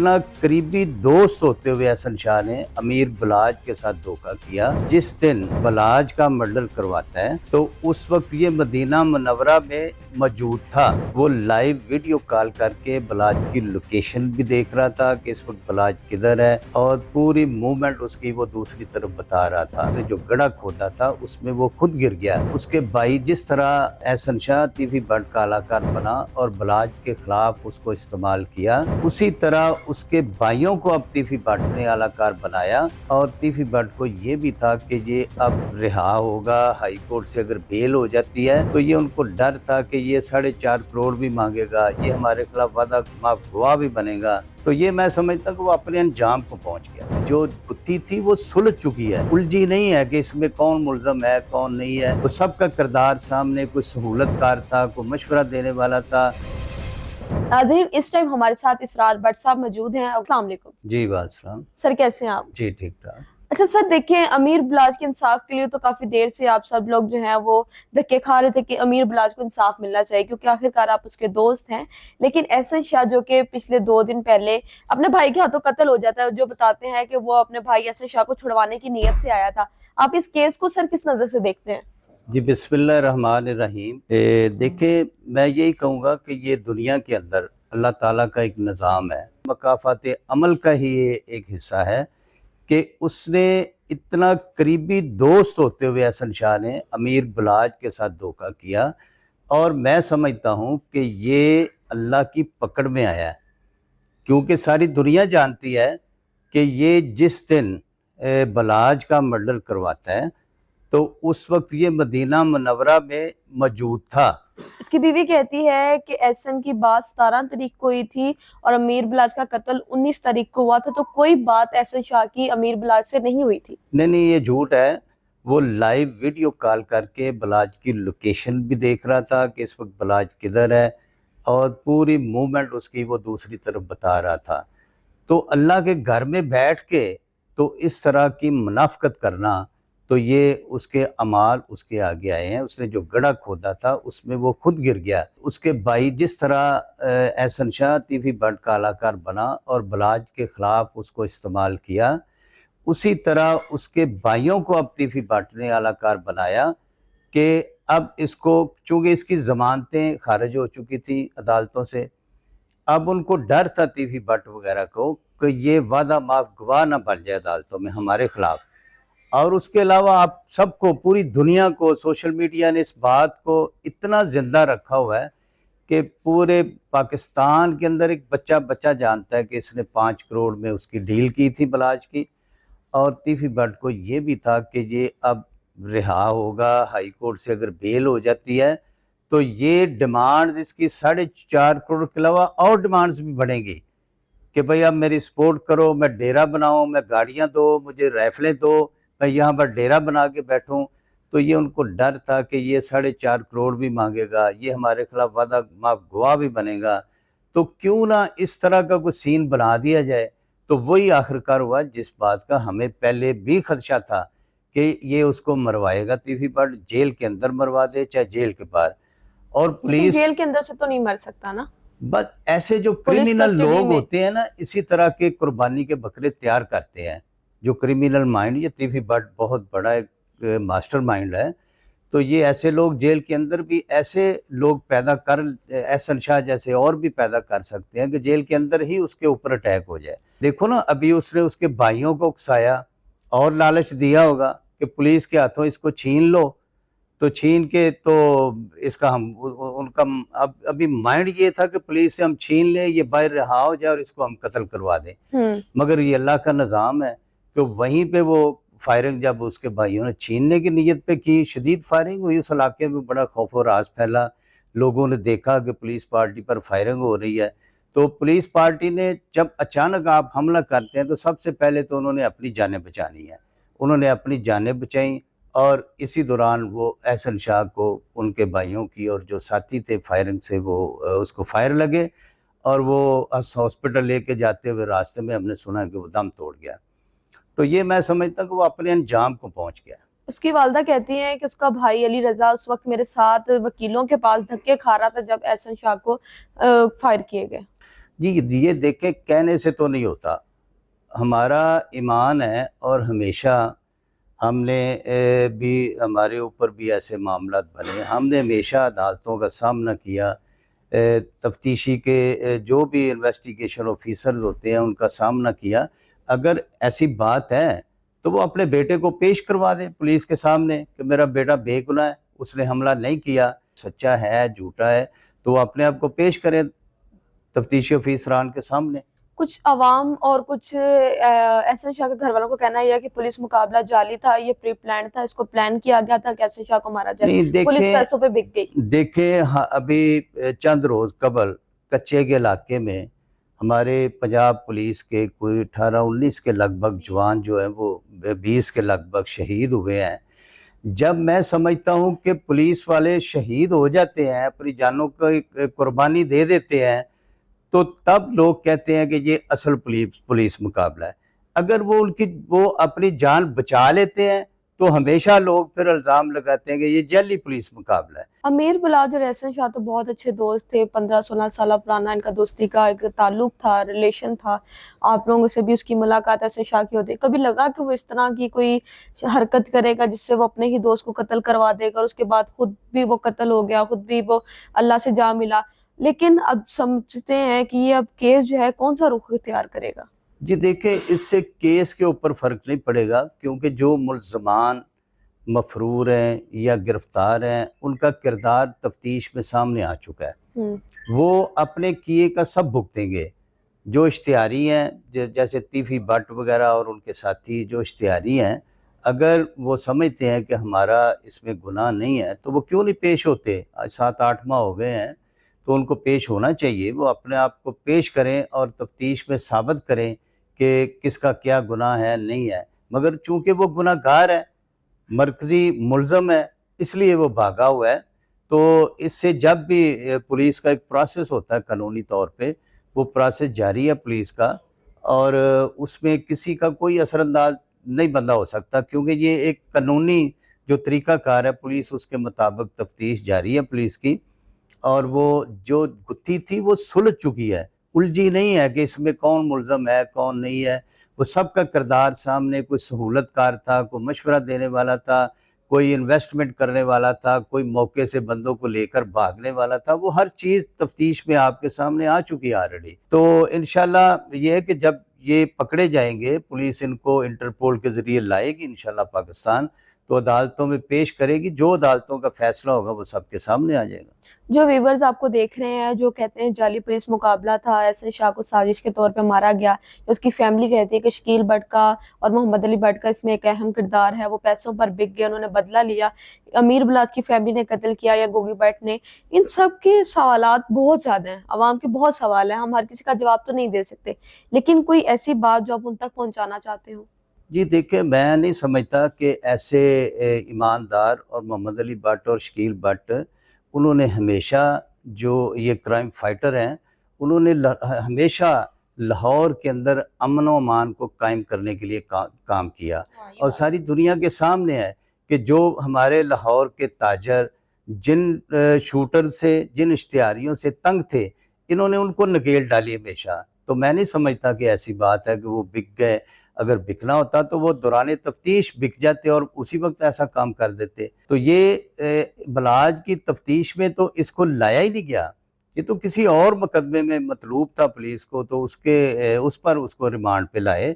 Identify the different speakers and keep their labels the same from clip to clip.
Speaker 1: इतना करीबी दोस्त होते हुए एहसन शाह ने अमीर बलाज के साथ धोखा किया। जिस दिन बलाज का मर्डर करवाता है तो उस वक्त ये मदीना मुनव्वरा में मौजूद था। वो लाइव वीडियो कॉल करके बलाज की लोकेशन भी देख रहा था कि इस वक्त बलाज किधर है, और पूरी मूवमेंट उसकी वो दूसरी तरफ बता रहा था। जो गड़ा खोदा था उसमें वो खुद गिर गया। उसके भाई जिस तरह एहसन शाह टीवी बट कलाकार बना और बलाज के खिलाफ उसको इस्तेमाल किया, उसी तरह उसके भाइयों को अब तीफी भट्ट ने कलाकार बनाया। और तीफी भट्ट को ये भी था कि ये अब रिहा होगा, हाई कोर्ट से अगर बेल हो जाती है तो ये उनको डर था कि ये 4.5 करोड़ भी मांगेगा, ये हमारे खिलाफ वादा माफ गवाह भी बनेगा। तो ये मैं समझता कि वो अपने अंजाम को पहुंच गया। जो गुत्थी थी वो सुलझ चुकी है, उलझी नहीं है कि इसमें कौन मुल्ज़म है कौन नहीं है। वो सबका किरदार सामने, कोई सहूलतकार था, कोई मशवरा देने वाला था।
Speaker 2: नाज़रीन, इस टाइम हमारे साथ इसरार भट्ट साहब मौजूद हैं। अस्सलाम वालेकुम।
Speaker 1: जी वालेकुम
Speaker 2: सर, कैसे हैं आप?
Speaker 1: जी ठीक ठाक।
Speaker 2: अच्छा सर, देखें, अमीर बलाज के इंसाफ के लिए तो काफी देर से आप सब लोग जो हैं वो धक्के खा रहे थे कि अमीर बलाज को इंसाफ मिलना चाहिए, क्योंकि आखिरकार आप उसके दोस्त हैं। लेकिन एहसन शाह जो कि पिछले 2 दिन पहले अपने भाई के हाथों कत्ल हो जाता है, जो बताते हैं कि वो अपने भाई एहसन शाह को छुड़वाने की नीयत से आया था। आप इस केस को सर किस नजर से देखते हैं?
Speaker 1: जी बिस्मिल्लाह रहमान रहीम। देखिए, मैं यही कहूँगा कि ये दुनिया के अंदर अल्लाह ताला का एक निज़ाम है, मकाफ़ात अमल का ही ये एक हिस्सा है कि उसने इतना करीबी दोस्त होते हुए एहसन शाह ने अमीर बलाज के साथ धोखा किया। और मैं समझता हूँ कि ये अल्लाह की पकड़ में आया है, क्योंकि सारी दुनिया जानती है कि ये जिस दिन बलाज का मर्डर करवाता है तो उस वक्त ये मदीना मुनव्वरा में मौजूद था।
Speaker 2: इसकी बीवी कहती है कि एहसन की बात 17 तारीख को हुई थी और अमीर बलाज का कत्ल 19 तारीख को हुआ था, तो कोई बात एहसन शाह की अमीर बलाज से नहीं हुई थी।
Speaker 1: नहीं, ये झूठ है। वो लाइव वीडियो कॉल करके बलाज की लोकेशन भी देख रहा था कि इस वक्त बलाज किधर है, और पूरी मूवमेंट उसकी वो दूसरी तरफ बता रहा था। तो अल्लाह के घर में बैठ के तो इस तरह की मुनाफकत करना, तो ये उसके अमाल उसके आगे आए हैं। उसने जो गड़ा खोदा था उसमें वो खुद गिर गया। उसके भाई जिस तरह एहसन शाह टीवी बट कलाकार बना और बलाज के खिलाफ उसको इस्तेमाल किया, उसी तरह उसके भाइयों को अब तीफी भट्ट ने कलाकार बनाया कि अब इसको, चूँकि इसकी ज़मानतें खारिज हो चुकी थी अदालतों से, अब उनको डर था तीफी भट्ट वगैरह को कि ये वादा माफ गवाह ना बन जाए अदालतों में हमारे खिलाफ। और उसके अलावा आप सबको, पूरी दुनिया को, सोशल मीडिया ने इस बात को इतना ज़िंदा रखा हुआ है कि पूरे पाकिस्तान के अंदर एक बच्चा जानता है कि इसने 5 करोड़ में उसकी डील की थी बलाज की। और तीफी भट्ट को ये भी था कि ये अब रिहा होगा, हाई कोर्ट से अगर बेल हो जाती है तो ये डिमांड्स इसकी 4.5 करोड़ के अलावा और डिमांड्स भी बढ़ेंगी कि भाई अब मेरी सपोर्ट करो, मैं डेरा बनाऊं, मैं गाड़ियां दो, मुझे राइफलें दो, मैं यहाँ पर डेरा बना के बैठूं। तो ये उनको डर था कि ये 4.5 करोड़ भी मांगेगा, ये हमारे खिलाफ वादा माफ गवाह भी बनेगा, तो क्यों ना इस तरह का कोई सीन बना दिया जाए। तो वही आखिरकार हुआ जिस बात का हमें पहले भी खदशा था कि ये उसको मरवाएगा तीफी भट्ट, जेल के अंदर मरवा दे चाहे जेल के बाहर। और पुलिस
Speaker 2: जेल के अंदर से तो नहीं मर सकता ना।
Speaker 1: बस ऐसे जो क्रिमिनल लोग होते हैं ना, इसी तरह के कुर्बानी के बकरे तैयार करते हैं, जो क्रिमिनल माइंड। ये तीफी भट्ट बहुत बड़ा एक मास्टर माइंड है। तो ये ऐसे लोग जेल के अंदर भी ऐसे लोग पैदा कर, एहसन शाह जैसे और भी पैदा कर सकते हैं कि जेल के अंदर ही उसके ऊपर अटैक हो जाए। देखो ना, अभी उसने उसके भाइयों को उकसाया और लालच दिया होगा कि पुलिस के हाथों इसको छीन लो, तो छीन के तो इसका हम उनका अब अभी माइंड ये था कि पुलिस से हम छीन लें, ये बाहर रिहा हो जाए और इसको हम कत्ल करवा दें। मगर ये अल्लाह का निज़ाम है कि वहीं पे वो फायरिंग जब उसके भाइयों ने छीनने की नीयत पे की, शदीद फायरिंग हुई, उस इलाके में बड़ा खौफ और राज फैला। लोगों ने देखा कि पुलिस पार्टी पर फायरिंग हो रही है। तो पुलिस पार्टी ने, जब अचानक आप हमला करते हैं तो सबसे पहले तो उन्होंने अपनी जानें बचानी है। उन्होंने अपनी जानें बचाई और इसी दौरान वो एहसन शाह को, उनके भाइयों की और जो साथी थे फायरिंग से, वो उसको फायर लगे और वो हॉस्पिटल लेके जाते हुए रास्ते में हमने सुना कि वो दम तोड़ गया। तो ये मैं समझता कि वो अपने अंजाम को पहुंच गया।
Speaker 2: उसकी वालदा कहती हैं कि उसका भाई अली रजा उस वक्त मेरे साथ वकीलों के पास धक्के खा रहा था जब एहसन शाह को फायर किए गए।
Speaker 1: جی یہ دیکھیں کہنے سے تو نہیں ہوتا، ہمارا ایمان ہے اور ہمیشہ ہم نے بھی ہمارے اوپر بھی ایسے معاملات بنے، ہم نے ہمیشہ عدالتوں کا سامنا کیا، تفتیشی کے جو بھی انویسٹیگیشن آفیسرز ہوتے ہیں ان کا سامنا کیا۔ اگر ایسی بات ہے تو وہ اپنے بیٹے کو پیش کروا دیں پولیس کے سامنے کہ میرا بیٹا بے گناہ ہے، اس نے حملہ نہیں کیا، سچا ہے جھوٹا ہے، تو وہ اپنے آپ کو پیش کریں تفتیشی آفیسران کے سامنے۔
Speaker 2: کچھ عوام اور کچھ احسن شاہ کے گھر والوں کو کہنا یہ ہے کہ پولیس مقابلہ جعلی تھا، یہ پری پلان تھا، اس کو پلان کیا گیا تھا کہ احسن شاہ کو مارا جائے،
Speaker 1: نہیں
Speaker 2: پولیس پیسوں پہ بک گئی۔
Speaker 1: دیکھیں ابھی چند روز قبل کچے کے علاقے میں ہمارے پنجاب پولیس کے کوئی 18-19 کے لگ بھگ جوان جو ہیں وہ 20 کے لگ بھگ شہید ہوئے ہیں۔ جب میں سمجھتا ہوں کہ پولیس والے شہید ہو جاتے ہیں، اپنی جانوں کو قربانی دے دیتے ہیں، تو تب لوگ کہتے ہیں کہ یہ اصل پولیس مقابلہ ہے۔ اگر وہ اپنی جان بچا لیتے ہیں تو ہمیشہ لوگ پھر الزام لگاتے ہیں کہ یہ جعلی پولیس مقابلہ ہے۔
Speaker 2: امیر بلاج اور احسن شاہ تو بہت اچھے دوست تھے، 15-16 سالہ پرانا ان کا دوستی کا ایک تعلق تھا، ریلیشن تھا، آپ لوگوں سے بھی اس کی ملاقات احسن شاہ کی ہوتی، کبھی لگا کہ وہ اس طرح کی کوئی حرکت کرے گا جس سے وہ اپنے ہی دوست کو قتل کروا دے گا اور اس کے بعد خود بھی وہ قتل ہو گیا، خود بھی وہ اللہ سے جا ملا، لیکن اب سمجھتے ہیں کہ یہ اب کیس جو ہے کون سا رخ اختیار کرے گا؟
Speaker 1: جی دیکھیں اس سے کیس کے اوپر فرق نہیں پڑے گا، کیونکہ جو ملزمان مفرور ہیں یا گرفتار ہیں ان کا کردار تفتیش میں سامنے آ چکا ہے، وہ اپنے کیے کا سب بھگتیں گے۔ جو اشتہاری ہیں جیسے تیفی بٹ وغیرہ اور ان کے ساتھی جو اشتہاری ہیں، اگر وہ سمجھتے ہیں کہ ہمارا اس میں گناہ نہیں ہے تو وہ کیوں نہیں پیش ہوتے؟ آج 7-8 ماہ ہو گئے ہیں تو ان کو پیش ہونا چاہیے، وہ اپنے آپ کو پیش کریں اور تفتیش میں ثابت کریں کہ کس کا کیا گناہ ہے نہیں ہے، مگر چونکہ وہ گناہ گار ہے، مرکزی ملزم ہے، اس لیے وہ بھاگا ہوا ہے۔ تو اس سے جب بھی پولیس کا ایک پروسیس ہوتا ہے قانونی طور پہ، وہ پروسیس جاری ہے پولیس کا، اور اس میں کسی کا کوئی اثر انداز نہیں بندہ ہو سکتا، کیونکہ یہ ایک قانونی جو طریقہ کار ہے پولیس اس کے مطابق تفتیش جاری ہے پولیس کی، اور وہ جو گتھی تھی وہ سلجھ چکی ہے، الجھی نہیں ہے کہ اس میں کون ملزم ہے کون نہیں ہے، وہ سب کا کردار سامنے، کوئی سہولت کار تھا، کوئی مشورہ دینے والا تھا، کوئی انویسٹمنٹ کرنے والا تھا، کوئی موقع سے بندوں کو لے کر بھاگنے والا تھا، وہ ہر چیز تفتیش میں آپ کے سامنے آ چکی ہے آلریڈی۔ تو انشاءاللہ یہ ہے کہ جب یہ پکڑے جائیں گے، پولیس ان کو انٹرپول کے ذریعے لائے گی انشاءاللہ پاکستان، تو عدالتوں میں پیش کرے گی، جو عدالتوں کا فیصلہ ہوگا وہ سب کے سامنے آ جائے گا۔
Speaker 2: جو ویورز آپ کو دیکھ رہے ہیں جو کہتے ہیں جعلی پولیس مقابلہ تھا، احسن شاہ کو سازش کے طور پہ مارا گیا، اس کی فیملی کہتی ہے کہ شکیل بٹ کا اور محمد علی بٹ کا اس میں ایک اہم کردار ہے، وہ پیسوں پر بک گئے، انہوں نے بدلہ لیا، امیر بلاج کی فیملی نے قتل کیا یا گوگی بٹ نے، ان سب کے سوالات بہت زیادہ ہیں، عوام کے بہت سوال ہیں، ہم ہر کسی کا جواب تو نہیں دے سکتے، لیکن کوئی ایسی بات جو آپ ان تک پہنچانا چاہتے ہو؟
Speaker 1: جی دیکھیں میں نہیں سمجھتا کہ ایسے ایماندار اور محمد علی بٹ اور شکیل بٹ، انہوں نے ہمیشہ جو یہ کرائم فائٹر ہیں، انہوں نے ہمیشہ لاہور کے اندر امن و امان کو قائم کرنے کے لیے کام کیا، اور ساری دنیا کے سامنے ہے کہ جو ہمارے لاہور کے تاجر جن شوٹر سے، جن اشتہاریوں سے تنگ تھے، انہوں نے ان کو نکیل ڈالی ہمیشہ۔ تو میں نہیں سمجھتا کہ ایسی بات ہے کہ وہ بک گئے، اگر بکنا ہوتا تو وہ دوران تفتیش بک جاتے اور اسی وقت ایسا کام کر دیتے۔ تو یہ بلاج کی تفتیش میں تو اس کو لایا ہی نہیں گیا، یہ تو کسی اور مقدمے میں مطلوب تھا پولیس کو، تو اس پر اس کو ریمانڈ پہ لائے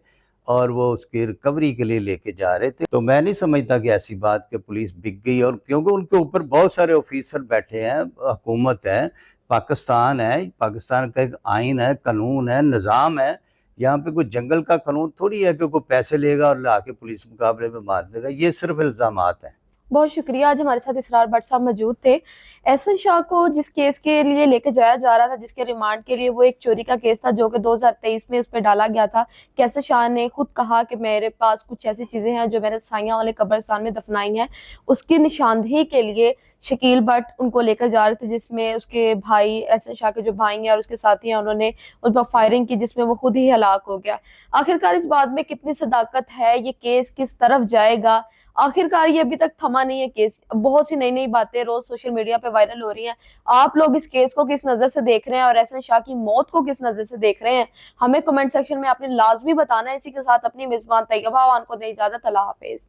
Speaker 1: اور وہ اس کی ریکوری کے لیے لے کے جا رہے تھے۔ تو میں نہیں سمجھتا کہ ایسی بات کہ پولیس بک گئی، اور کیونکہ ان کے اوپر بہت سارے آفیسر بیٹھے ہیں، حکومت ہے، پاکستان ہے، پاکستان کا ایک آئین ہے، قانون ہے، نظام ہے، یہاں پہ کوئی جنگل کا قانون تھوڑی ہے کہ کوئی پیسے لے گا اور لا کے پولیس مقابلے میں مار دے گا، یہ صرف الزامات ہیں۔
Speaker 2: بہت شکریہ، آج ہمارے ساتھ اسرار بٹ صاحب موجود تھے۔ احسن شاہ کو جس کیس کے لیے لے کے جایا جا رہا تھا، جس کے ریمانڈ کے لیے، وہ ایک چوری کا کیس تھا جو کہ 2023 میں اس پہ ڈالا گیا تھا، کہ احسن شاہ نے خود کہا کہ میرے پاس کچھ ایسی چیزیں ہیں جو میں نے سائیاں والے قبرستان میں دفنائی ہیں، اس کی نشاندہی کے لیے शकील भट्ट उनको लेकर जा रहे थे, जिसमें उसके भाई एहसन शाह के जो भाई हैं और उसके साथी हैं, उन्होंने उस पर फायरिंग की, जिसमें वो खुद ही हलाक हो गया। आखिरकार इस बात में कितनी सदाकत है, ये केस किस तरफ जाएगा, आखिरकार ये अभी तक थमा नहीं है केस। बहुत सी नई नई बातें रोज सोशल मीडिया पे वायरल हो रही हैं। आप लोग इस केस को किस नजर से देख रहे हैं और एहसन शाह की मौत को किस नजर से देख रहे हैं, हमें कमेंट सेक्शन में आपने लाजमी बताना है। इसी के साथ अपनी मेजबान तैयबा अवान को दे इजाजत। अल्लाह हाफिज।